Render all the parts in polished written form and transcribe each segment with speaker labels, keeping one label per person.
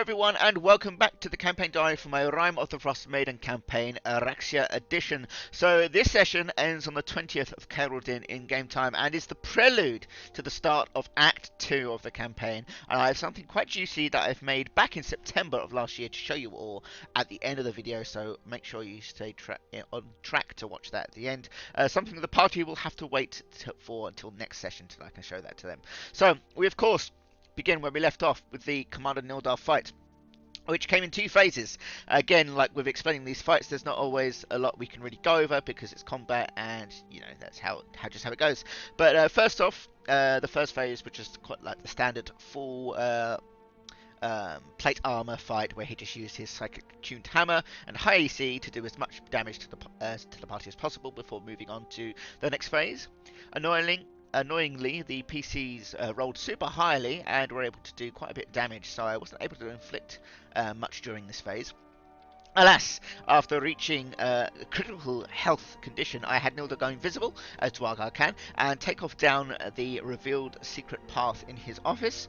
Speaker 1: everyone, and welcome back to the campaign diary for my Rime of the Frostmaiden campaign, Aracséa edition. So this session ends on the 20th of Caroldin in game time and is the prelude to the start of Act 2 of the campaign. And I have something quite juicy that I've made back in September of last year to show you all at the end of the video, so make sure you stay on track to watch that at the end. Something the party will have to wait for until next session till I can show that to them. So we of course begin where we left off with the Commander Nildar fight, which came in two phases. Again, like with explaining these fights, there's not always a lot we can really go over because it's combat, and you know that's how it goes. But first off, the first phase, which is quite like the standard full plate armor fight, where he just used his psychic tuned hammer and high AC to do as much damage to the party as possible before moving on to the next phase. Annoyingly, the PCs rolled super highly and were able to do quite a bit of damage, so I wasn't able to inflict much during this phase. Alas, after reaching a critical health condition, I had Nildar go invisible, as Dwargar can, and take off down the revealed secret path in his office.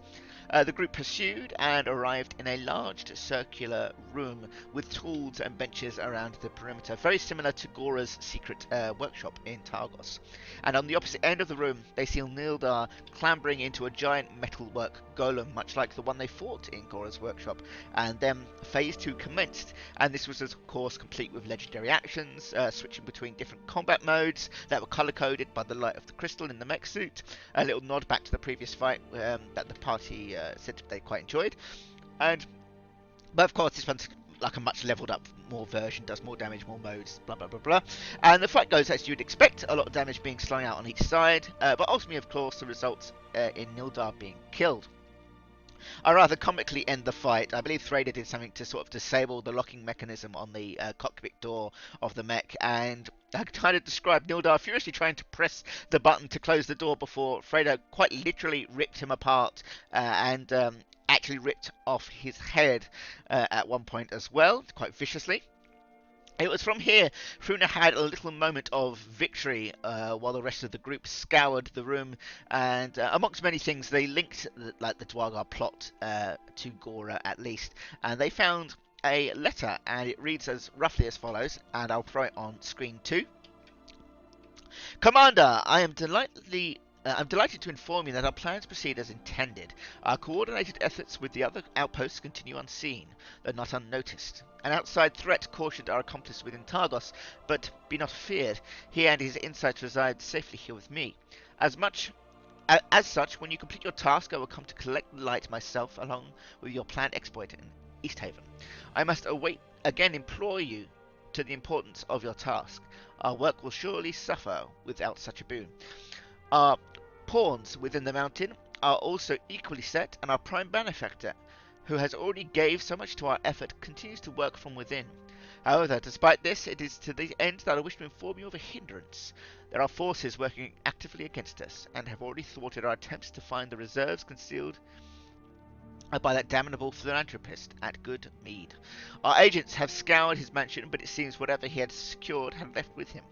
Speaker 1: The group pursued and arrived in a large circular room with tools and benches around the perimeter, very similar to Gora's secret workshop in Targos. And on the opposite end of the room, they see Nildar clambering into a giant metalwork golem, much like the one they fought in Gora's workshop. And then Phase 2 commenced, and this was of course complete with legendary actions, switching between different combat modes that were color-coded by the light of the crystal in the mech suit. A little nod back to the previous fight that the party said they quite enjoyed. But of course this one's like a much leveled up more version, does more damage, more modes, blah blah blah blah. And the fight goes as you'd expect, a lot of damage being slung out on each side, but ultimately of course the results in Nildar being killed. I rather comically end the fight. I believe Thrader did something to sort of disable the locking mechanism on the cockpit door of the mech, and I kind of described Nildar furiously trying to press the button to close the door before Thrader quite literally ripped him apart and actually ripped off his head at one point as well, quite viciously. It was from here Fruna had a little moment of victory while the rest of the group scoured the room, and amongst many things they linked the Dwargar plot to Gora at least, and they found a letter, and it reads as roughly as follows, and I'll throw it on screen too. Commander, I'm delighted to inform you that our plans proceed as intended. Our coordinated efforts with the other outposts continue unseen, though not unnoticed. An outside threat cautioned our accomplice within Targos, but be not feared. He and his insights reside safely here with me. As such, when you complete your task, I will come to collect the light myself, along with your planned exploit in Easthaven. I must again implore you to the importance of your task. Our work will surely suffer without such a boon. Our pawns within the mountain are also equally set, and our prime benefactor, who has already gave so much to our effort, continues to work from within. However, despite this, it is to the end that I wish to inform you of a hindrance. There are forces working actively against us, and have already thwarted our attempts to find the reserves concealed by that damnable philanthropist at Good Mead. Our agents have scoured his mansion, but it seems whatever he had secured had left with him.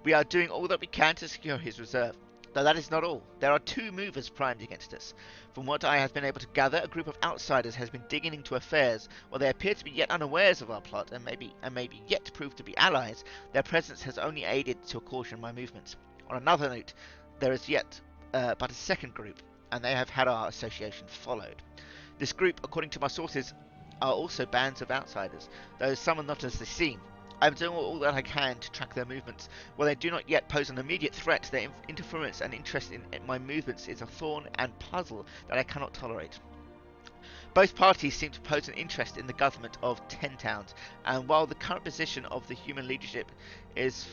Speaker 1: We are doing all that we can to secure his reserve. Though that is not all. There are two movers primed against us. From what I have been able to gather, a group of outsiders has been digging into affairs. While they appear to be yet unawares of our plot, and may be yet to prove to be allies, their presence has only aided to caution my movements. On another note, there is yet but a second group, and they have had our association followed. This group, according to my sources, are also bands of outsiders, though some are not as they seem. I am doing all that I can to track their movements. While they do not yet pose an immediate threat, their interference and interest in my movements is a thorn and puzzle that I cannot tolerate. Both parties seem to pose an interest in the government of 10 towns, and while the current position of the human leadership is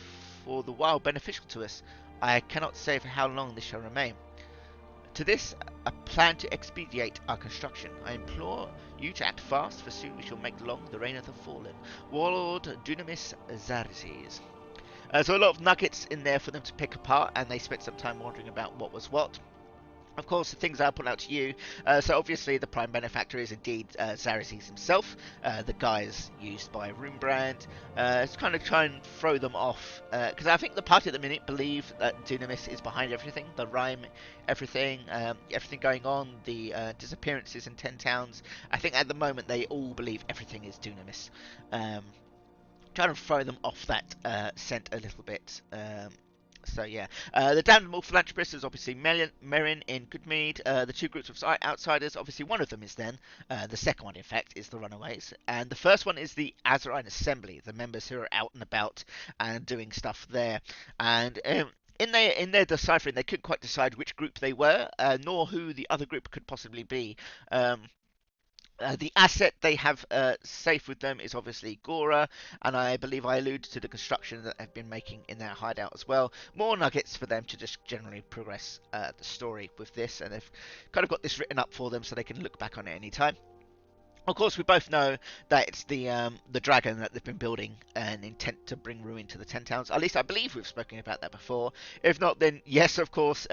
Speaker 1: for the while beneficial to us, I cannot say for how long this shall remain. To this, a plan to expedite our construction. I implore you to act fast, for soon we shall make long the reign of the fallen. Warlord Dunamis Xerxes. So a lot of nuggets in there for them to pick apart, and they spent some time wondering about what was what. Of course, the things I'll put out to you. So obviously, the prime benefactor is indeed Xerxes himself. The guys used by Runebrand. It's kind of try and throw them off, because I think the party at the minute believe that Dunamis is behind everything. The Rime, everything going on, the disappearances in 10 towns. I think at the moment they all believe everything is Dunamis. Trying to throw them off that scent a little bit. So yeah, the damnable philanthropist is obviously Merrin in Goodmead. The two groups of outsiders, obviously one of them is then, the second one in fact is the runaways, and the first one is the Azarine Assembly, the members who are out and about and doing stuff there. And in their deciphering, they couldn't quite decide which group they were, nor who the other group could possibly be. The asset they have safe with them is obviously Gora, and I believe I alluded to the construction that they've been making in their hideout as well. More nuggets for them to just generally progress the story with this, and they've kind of got this written up for them so they can look back on it any time. Of course, we both know that it's the dragon that they've been building, an intent to bring ruin to the Ten Towns. At least I believe we've spoken about that before. If not, then yes, of course.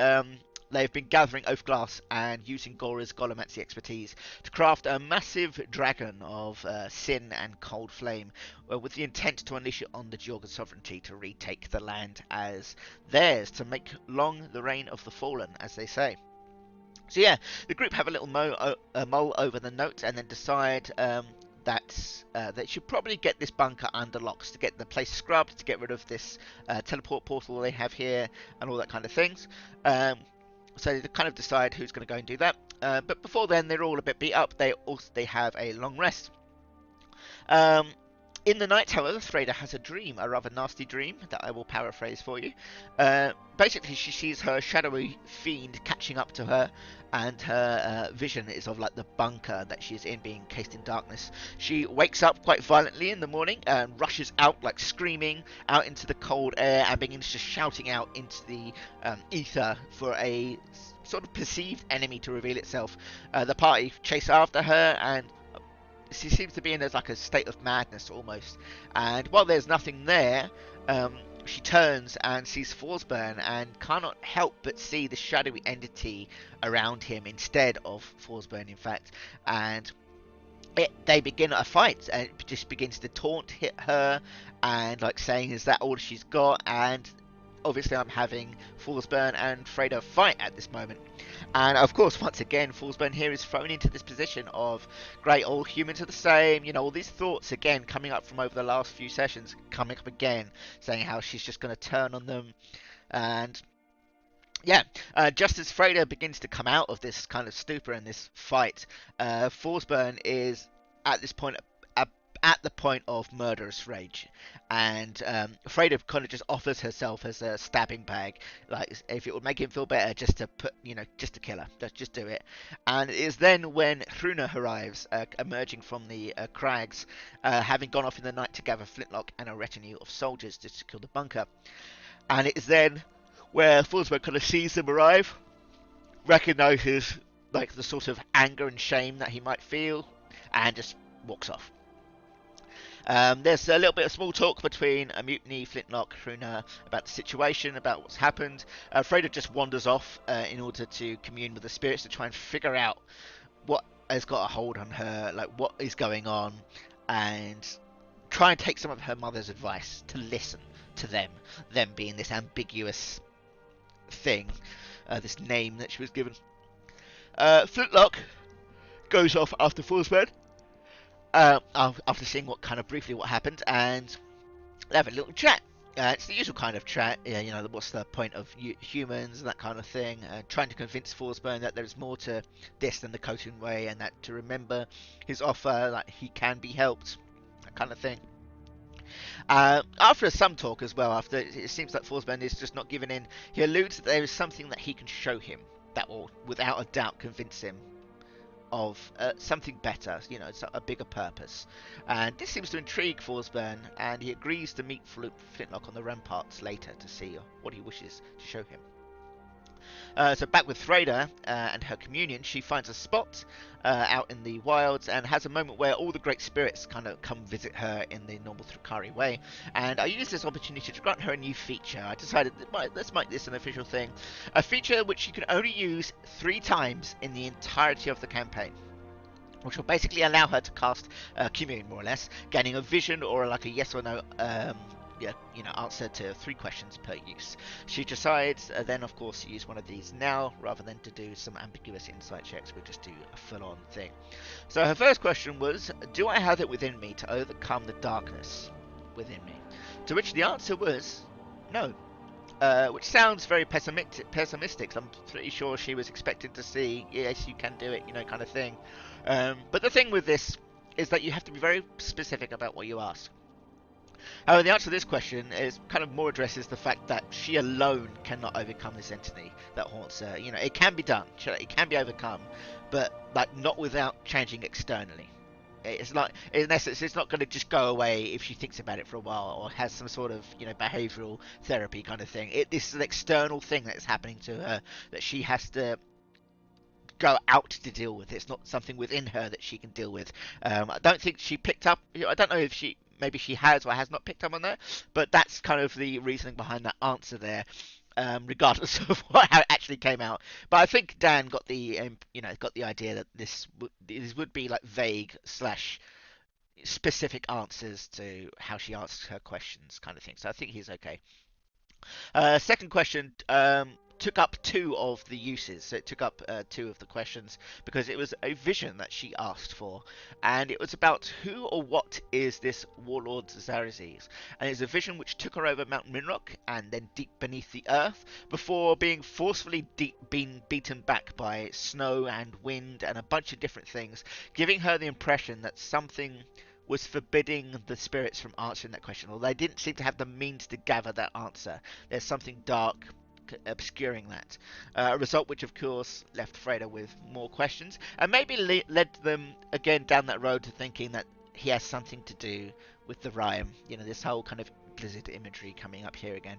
Speaker 1: They've been gathering oath glass and using Gora's Golomancy expertise to craft a massive dragon of sin and cold flame, with the intent to unleash it on the Jorgan sovereignty to retake the land as theirs, to make long the reign of the fallen, as they say. So yeah, the group have a little mull over the note and then decide that they should probably get this bunker under locks to get the place scrubbed, to get rid of this teleport portal they have here and all that kind of things. So they kind of decide who's going to go and do that. But before then, they're all a bit beat up. They have a long rest. Um, in the night, however, Freda has a dream, a rather nasty dream that I will paraphrase for you. Basically, she sees her shadowy fiend catching up to her, and her vision is of like the bunker that she's in, being encased in darkness. She wakes up quite violently in the morning and rushes out, like screaming, out into the cold air, and begins just shouting out into the ether for a sort of perceived enemy to reveal itself. The party chase after her, and she seems to be in like a state of madness almost. And while there's nothing there, she turns and sees Forsburn and cannot help but see the shadowy entity around him instead of Forsburn, in fact. And they begin a fight, and it just begins to hit her, and like saying, "Is that all she's got?" And obviously, I'm having Forsburn and Freda fight at this moment. And of course, once again, Forsburn here is thrown into this position of, great, all humans are the same, all these thoughts again coming up from over the last few sessions, coming up again, saying how she's just going to turn on them. And yeah, just as Freda begins to come out of this kind of stupor and this fight, Forsburn is at this point at the point of murderous rage, and Freda kind of just offers herself as a stabbing bag, like if it would make him feel better, just to just to kill her, just do it. And it is then when Hruna arrives, emerging from the crags, having gone off in the night to gather Flintlock and a retinue of soldiers to secure the bunker. And it is then where Forsberg kind of sees them arrive, recognizes like the sort of anger and shame that he might feel, and just walks off. There's a little bit of small talk between a Mutiny, Flintlock, Hruna about the situation, about what's happened. Freda just wanders off in order to commune with the spirits to try and figure out what has got a hold on her, like what is going on, and try and take some of her mother's advice to listen to them being this ambiguous thing, this name that she was given. Flintlock goes off after Forsberg, after seeing briefly what happened, and they have a little chat. It's the usual kind of chat, what's the point of humans and that kind of thing, trying to convince Forsburn that there's more to this than the Khotun way, and that to remember his offer, like he can be helped, that kind of thing. After some talk as well, after it seems like Forsburn is just not giving in, he alludes that there is something that he can show him that will, without a doubt, convince him of something better, a bigger purpose. And this seems to intrigue Forsburn, and he agrees to meet Flintlock on the ramparts later to see what he wishes to show him. So back with Freda and her communion, she finds a spot out in the wilds and has a moment where all the great spirits kind of come visit her in the normal Thrakari way. And I used this opportunity to grant her a new feature. I decided that let's make this an official thing. A feature which you can only use 3 times in the entirety of the campaign, which will basically allow her to cast Commune, more or less, gaining a vision or like a yes or no answer to 3 questions per use. She decides then, of course, to use one of these now rather than to do some ambiguous insight checks. We'll just do a full-on thing. So her first question was, do I have it within me to overcome the darkness within me? To which the answer was no. Which sounds very pessimistic. I'm pretty sure she was expecting to see, yes, you can do it, kind of thing. But the thing with this is that you have to be very specific about what you ask. However, the answer to this question is kind of more addresses the fact that she alone cannot overcome this entity that haunts her. It can be done, it can be overcome, but like not without changing externally. It's like, in essence, it's not going to just go away if she thinks about it for a while or has some sort of, behavioural therapy kind of thing. This is an external thing that's happening to her that she has to go out to deal with. It's not something within her that she can deal with. I don't think she picked up. I don't know if maybe she has or has not picked up on that, but that's kind of the reasoning behind that answer there. Regardless of how it actually came out, but I think Dan got the got the idea that this would be like vague / specific answers to how she asks her questions, kind of thing. So I think he's okay. Second question took up 2 of the uses. So it took up 2 of the questions because it was a vision that she asked for, and it was about who or what is this warlord Zarazes. And it's a vision which took her over Mount Minrock and then deep beneath the earth before being forcefully being beaten back by snow and wind and a bunch of different things, giving her the impression that something was forbidding the spirits from answering that question, or they didn't seem to have the means to gather that answer. There's something dark obscuring that. A result which, of course, left Freda with more questions, and maybe led them again down that road to thinking that he has something to do with the Rime. This whole kind of Blizzard imagery coming up here again,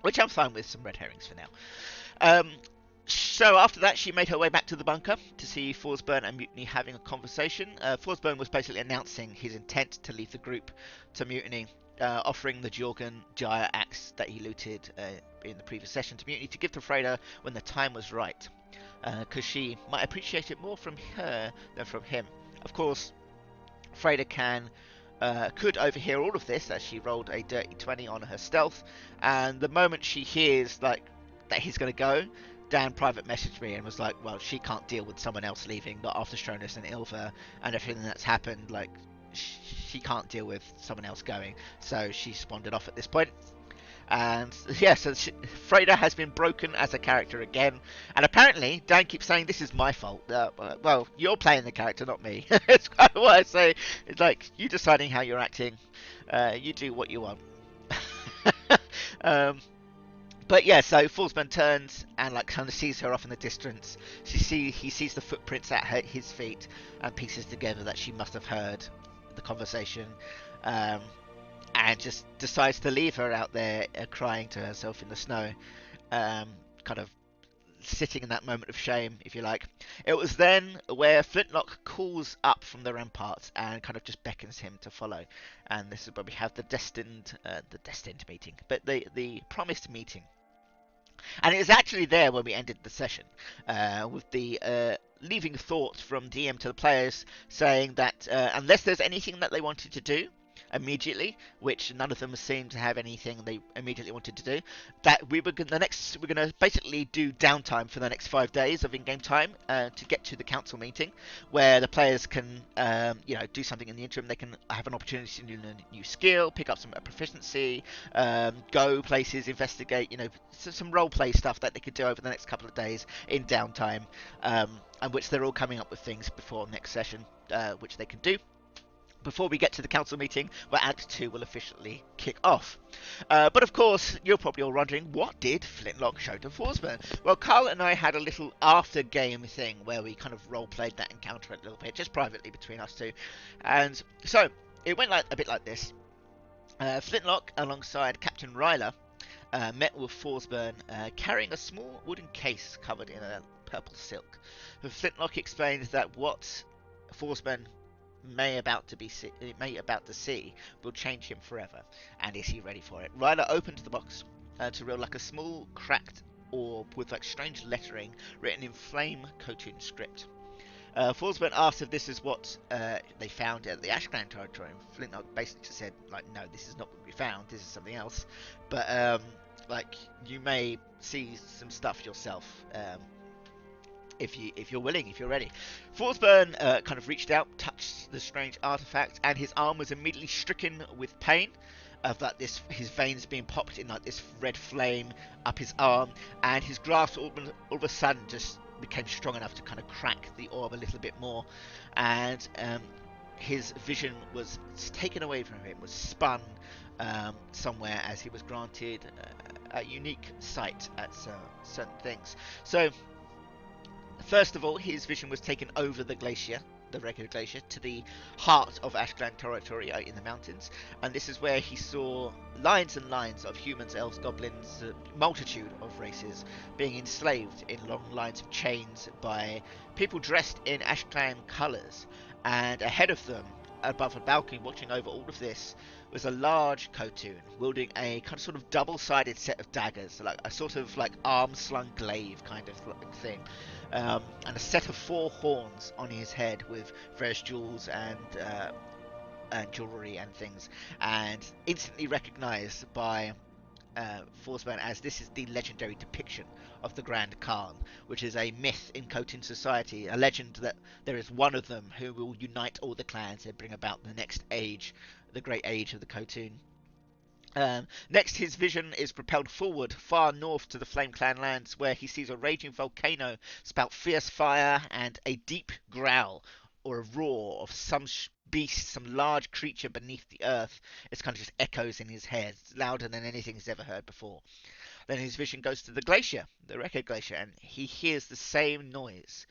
Speaker 1: which I'm fine with some red herrings for now. So after that, she made her way back to the bunker to see Forsburn and Mutiny having a conversation. Forsburn was basically announcing his intent to leave the group to Mutiny, offering the Jorgen Gyre axe that he looted in the previous session to Mutiny to give to Freda when the time was right, because she might appreciate it more from her than from him. Of course, Freda could overhear all of this as she rolled a dirty 20 on her stealth, and the moment she hears that he's going to go, Dan private messaged me and was like, well, she can't deal with someone else leaving, not after Stronus and Ilva and everything that's happened. Like, she can't deal with someone else going, so she's wandered off at this point. And yeah, so Freda has been broken as a character again, and apparently Dan keeps saying this is my fault. Well, you're playing the character, not me. It's kind of what I say. It's like, you deciding how you're acting, you do what you want. But yeah, so Forsburn turns and like kind of sees her off in the distance. He sees the footprints at his feet and pieces together that she must have heard the conversation, and just decides to leave her out there crying to herself in the snow, kind of sitting in that moment of shame, if you like. It was then where Flintlock calls up from the ramparts and kind of just beckons him to follow, and this is where we have the destined meeting, but the promised meeting. And it was actually there when we ended the session, with the leaving thought from DM to the players saying that unless there's anything that they wanted to do immediately, which none of them seemed to have anything they immediately wanted to do, that we're going to basically do downtime for the next 5 days of in-game time to get to the council meeting, where the players can do something in the interim. They can have an opportunity to learn a new skill, pick up some proficiency, go places, investigate, some role play stuff that they could do over the next couple of days in downtime, and which they're all coming up with things before next session, which they can do before we get to the council meeting where Act 2 will officially kick off. But of course, you're probably all wondering, what did Flintlock show to Forsburn? Well, Carl and I had a little after-game thing where we kind of role-played that encounter a little bit, just privately between us two. And so, it went a bit like this. Flintlock, alongside Captain Ryler, met with Forsburn carrying a small wooden case covered in a purple silk. The Flintlock explains that what Forsburn may about to see will change him forever, and is he ready for it? Ryler opens the box to reveal like a small cracked orb with like strange lettering written in flame Khotun script. Forsburn asked if this is what they found at the Ashclan territory. Flintlock basically just said, like, no, this is not what we found. This is something else. But like, you may see some stuff yourself if you're willing, if you're ready. Forsburn kind of reached out, touched the strange artifact, and his arm was immediately stricken with pain. Of like his veins being popped in like this red flame up his arm, and his grasp all of a sudden just became strong enough to kind of crack the orb a little bit more, and his vision was taken away from him, was spun somewhere as he was granted a unique sight at certain things. So first of all, his vision was taken over the glacier, the regular glacier, to the heart of Ashclan territory out in the mountains, and this is where he saw lines and lines of humans, elves, goblins, a multitude of races being enslaved in long lines of chains by people dressed in Ashclan colours, and ahead of them, above a balcony watching over all of this, was a large Khotun wielding a kind of sort of double-sided set of daggers, like a sort of like arm-slung glaive kind of thing, and a set of 4 horns on his head with various jewels and jewellery and things, and instantly recognised by Forsburn as this is the legendary depiction of the Grand Khan, which is a myth in Khotun society, a legend that there is one of them who will unite all the clans and bring about the next age, the great age of the Khotun. Next, his vision is propelled forward far north to the Flame Clan lands, where he sees a raging volcano spout fierce fire, and a deep growl or a roar of some beast, some large creature beneath the earth. It's kind of just echoes in his head. It's louder than anything he's ever heard before. Then his vision goes to the glacier, the Record Glacier, and he hears the same noise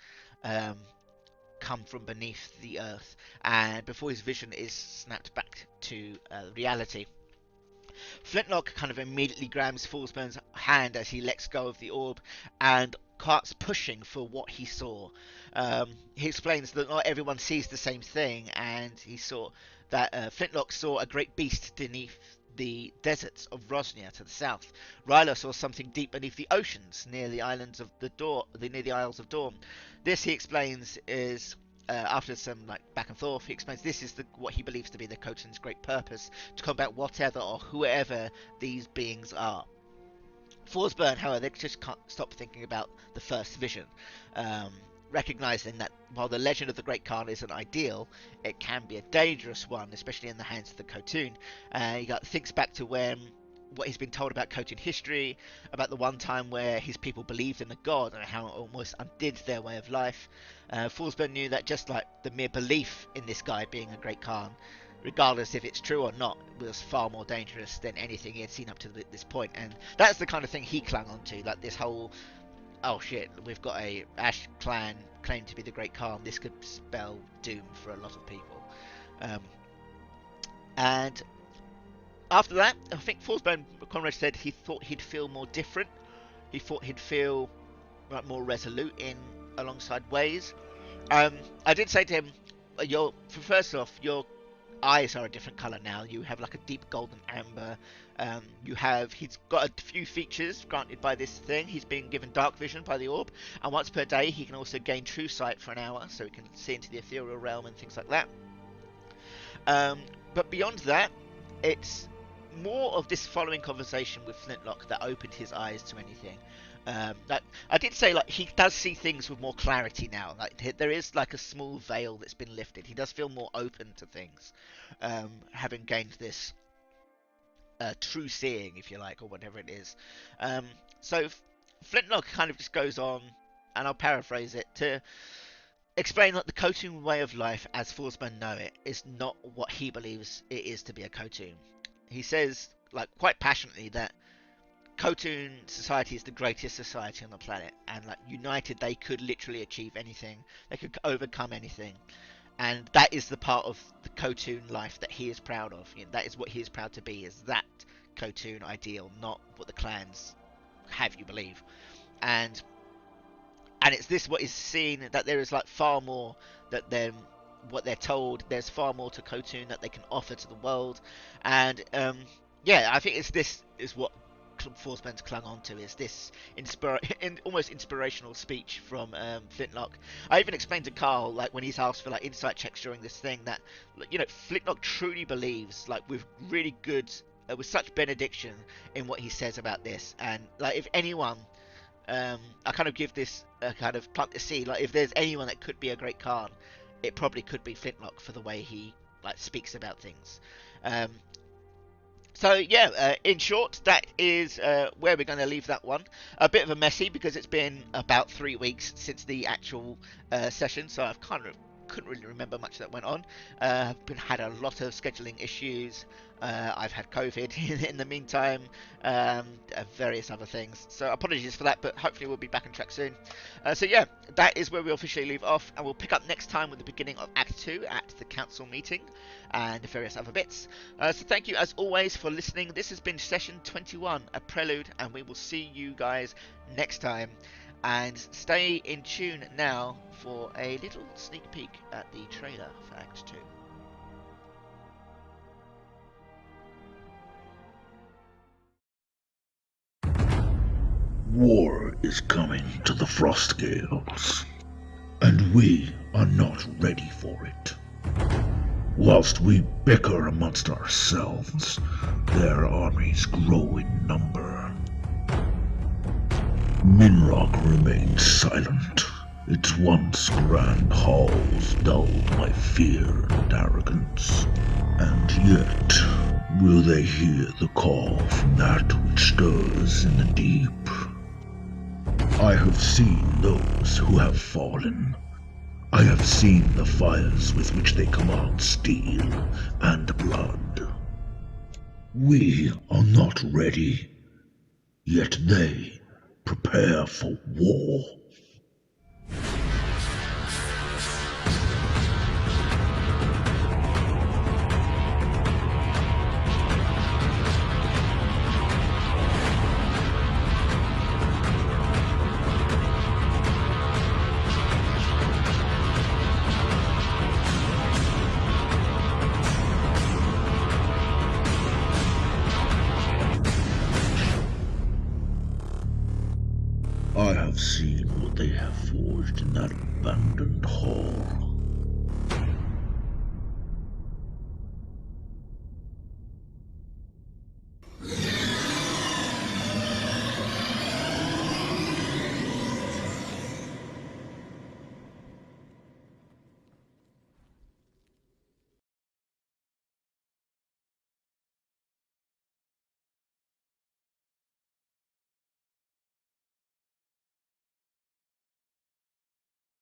Speaker 1: come from beneath the earth, and before his vision is snapped back to reality. Flintlock kind of immediately grabs Forsburn's hand as he lets go of the orb and starts pushing for what he saw. He explains that not everyone sees the same thing, and he saw that Flintlock saw a great beast beneath the deserts of Rosnia to the south. Ryla saw something deep beneath the oceans near the islands of near the Isles of Dawn. This, he explains, is after some like back and forth, he explains this is what he believes to be the Khotun's great purpose, to combat whatever or whoever these beings are. Forsburn, however, they just can't stop thinking about the first vision, recognizing that while the legend of the Great Khan isn't ideal, it can be a dangerous one, especially in the hands of the Khotun. He thinks back to what he's been told about Khotun history, about the one time where his people believed in a god and how it almost undid their way of life. Forsburn knew that just like the mere belief in this guy being a Great Khan, regardless if it's true or not, was far more dangerous than anything he had seen up to this point. And that's the kind of thing he clung on to, like this whole, oh shit, we've got a Ash clan claimed to be the Great Khan, this could spell doom for a lot of people. And after that, I think Forsburn Conrad said he thought he'd feel more different. He thought he'd feel like more resolute in alongside ways. I did say to him, first off, your eyes are a different colour now. You have like a deep golden amber. He's got a few features granted by this thing. He's been given dark vision by the orb, and once per day he can also gain true sight for an hour, so he can see into the ethereal realm and things like that. But beyond that, it's more of this following conversation with Flintlock that opened his eyes to anything. Like I did say, like he does see things with more clarity now. Like there is like a small veil that's been lifted. He does feel more open to things, having gained this true seeing, if you like, or whatever it is. So Flintlock kind of just goes on, and I'll paraphrase it, to explain that the Khotun way of life, as Forsburn know it, is not what he believes it is to be a Khotun. He says, like quite passionately, that Khotun society is the greatest society on the planet, and like united they could literally achieve anything, they could overcome anything, and that is the part of the Khotun life that he is proud of. You know, that is what he is proud to be, is that Khotun ideal, not what the clans have you believe. And it's this what is seen, that there is like far more that than what they're told. There's far more to Khotun that they can offer to the world. And yeah, I think it's this is what Frostmaiden's clung on to, is this almost inspirational speech from Flintlock. I even explained to Carl, like when he's asked for like insight checks during this thing, that Flintlock truly believes, like with really good, with such benediction in what he says about this. And like if anyone, I kind of give this kind of plant the seed, like if there's anyone that could be a great Khan, it probably could be Flintlock, for the way he like speaks about things. So yeah, in short, that is where we're going to leave that one. A bit of a messy, because it's been about 3 weeks since the actual session, so I've kind of couldn't really remember much that went on. I've had a lot of scheduling issues. I've had COVID in the meantime, various other things. So apologies for that, but hopefully we'll be back on track soon. So yeah, that is where we officially leave off, and we'll pick up next time with the beginning of Act 2 at the council meeting and various other bits. So thank you as always for listening. This has been session 21, a prelude, and we will see you guys next time. And stay in tune now for a little sneak peek at the trailer for Act
Speaker 2: 2. War is coming to the Frostgales, and we are not ready for it. Whilst we bicker amongst ourselves, their armies grow in number. Minrock remains silent, its once grand halls dulled by fear and arrogance. And yet, will they hear the call from that which stirs in the deep? I have seen those who have fallen. I have seen the fires with which they command steel and blood. We are not ready, yet they prepare for war. I have seen what they have forged in that abandoned hall.